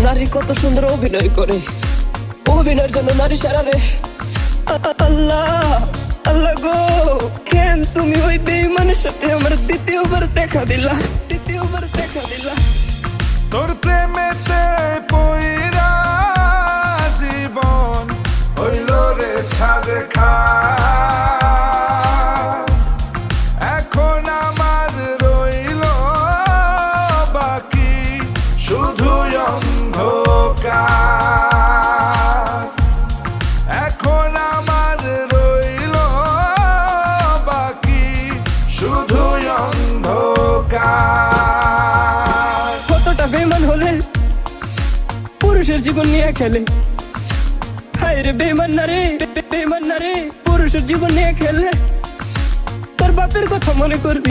নারী কত সুন্দর অভিনয় করে, অভিনয়ের জন্য নারী সারারে। আল্লাহ আল্লাহ গো, কেন তুমি ওই বেঈমানের সাথে আমার দ্বিতীয়বার দেখা দিলা? তোর প্রেমেতে পইরা জীবন হইল রে ছাড়ে খা। এখন আমার রইল বাকি শুধু অন্ধকার। এখন আমার রইল বাকি শুধু অন্ধকার। কতটা বেঈমান হলে পুরুষের জীবন নিয়ে খেলে। হায় রে বেঈমান না রে, পুরুষের জীবন নিয়ে খেলে। তোর বাপের কথা মনে করবি।